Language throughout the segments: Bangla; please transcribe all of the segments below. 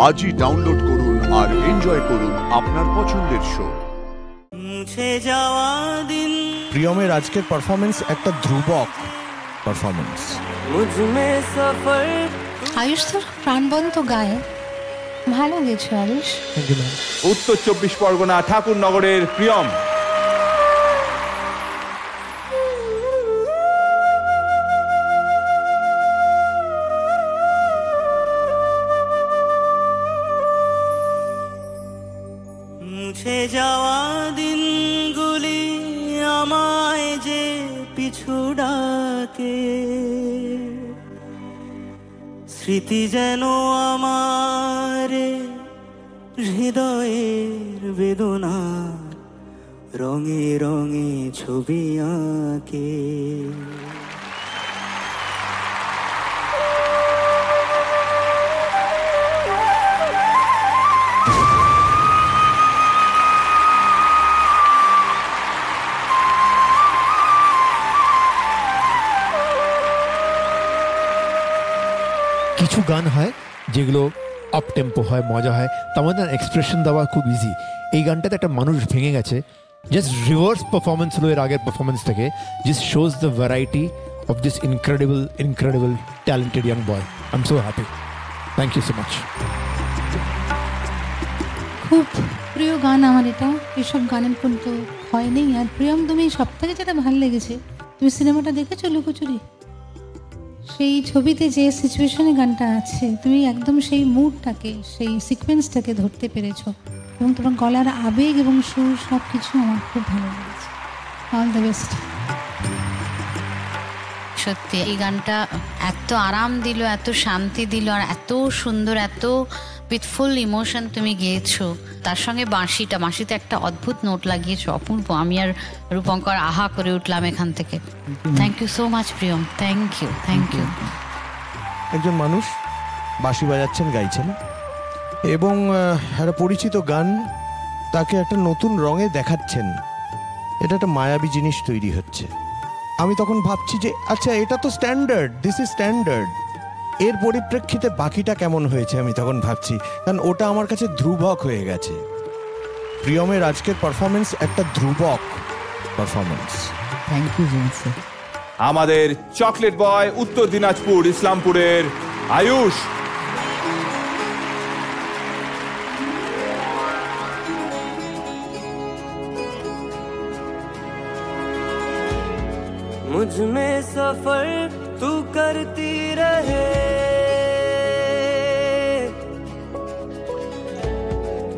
আজই ডাউনলোড করুন আর এনজয় করুন আপনার পছন্দের শো। মুছে যাওয়া দিন। প্রিয়মের আজকের পারফরমেন্স একটা ধ্রুবক পারফরমেন্স। মুঝমে সফর। আয়ুষ তোর প্রাণবন্ত গায়ে ভালো গেছো আয়ুষ। উত্তর 24 পরগনা ঠাকুরনগরের প্রিয়ম। মুছে যাওয়া দিনগুলি আমায় যে পিছু ডাকে, স্মৃতি যেন আমার হৃদয়ের বেদনা রঙে রঙে ছবি আঁকে। কিছু গান হয় যেগুলো আপ টেম্পো হয়, মজা হয়, তার মধ্যে এক্সপ্রেশন দেওয়া খুব ইজি। এই গানটাতে একটা মানুষ ভেঙে গেছে, জাস্ট রিভার্স পারফরমেন্স হলো এর আগের পারফরমেন্স থেকে। Just shows the variety of this incredible talented young boy. I am so happy. Thank you so much. খুব প্রিয় গান আমার এটা, এসব গানের কিন্তু হয় নেই। আর প্রিয়ম, তুমি সব থেকে যেটা ভালো লেগেছে, তুমি সিনেমাটা দেখেছো লুকোচুরি? সেই ছবিতে যে সিচুয়েশনে গানটা আছে, তুমি একদম সেই মুডটাকে, সেই সিকোয়েন্সটাকে ধরতে পেরেছো, এবং তোমার গলার আবেগ এবং সুর সব কিছু আমার খুব ভালো লেগেছে। All the best. সত্যি এই গানটা এত আরাম দিল, এত শান্তি দিল, আর এত সুন্দর, এত উইথ ফুল ইমোশন তুমি গেয়েছো। তার সঙ্গে বাঁশিতে একটা অদ্ভুত নোট লাগিয়েছো, অপূর্ব। আমি আর রূপঙ্কর আহা করে উঠলাম এখান থেকে। Thank you so much Priyam, thank you. একজন মানুষ বাঁশি বাজাচ্ছেন, গাইছেন, এবং একটা পরিচিত গান তাকে একটা নতুন রঙে দেখাচ্ছেন। এটা একটা মায়াবী জিনিস তৈরি হচ্ছে। আমি তখন ভাবছি যে আচ্ছা, এটা তো স্ট্যান্ডার্ড, দিস ইজ স্ট্যান্ডার্ড। এর পরিপ্রেক্ষিতে বাকিটা কেমন হয়েছে আমি তখন ভাবছি, কারণ ওটা আমার কাছে ধ্রুবক হয়ে গেছে। প্রিয়মের আজকের পারফরমেন্স একটা ধ্রুবক পারফরমেন্স। Thank you জিন্সি। আমাদের চকলেট বয় উত্তর দিনাজপুর ইসলামপুরের আয়ুষ। मुझ में सफर तू करती रहे,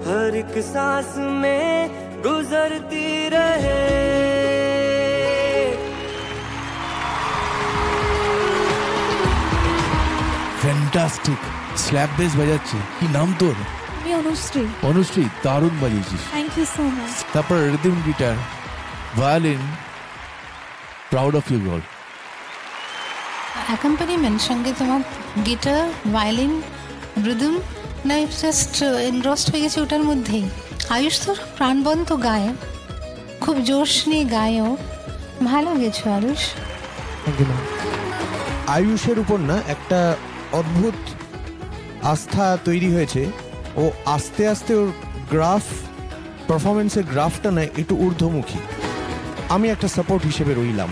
हर एक सांस में गुजरती रहे। ফ্যান্টাস্টিক স্ল্যাব বেস বাজাচ্ছে। কি নাম তোর? আমি অনুশ্রী। অনুশ্রী, দারুণ বাজিয়েছিস। Thank you so much. তারপর rhythm guitar, violin, proud of you girl. Accompaniment সঙ্গে তোমার গিটার, ভায়োলিন, রিদম, না জাস্ট এনগ্রসড হয়ে গেছে ওটার মধ্যেই। আয়ুষ তোর প্রাণবন্ত গায়ে, খুব জোশ নিয়ে গায়েও ভালো গেছো আয়ুষ। আয়ুষের উপর না একটা অদ্ভুত আস্থা তৈরি হয়েছে। ও আস্তে আস্তে ওর পারফরমেন্সের গ্রাফটা না একটু ঊর্ধ্বমুখী। আমি একটা সাপোর্ট হিসেবে রইলাম।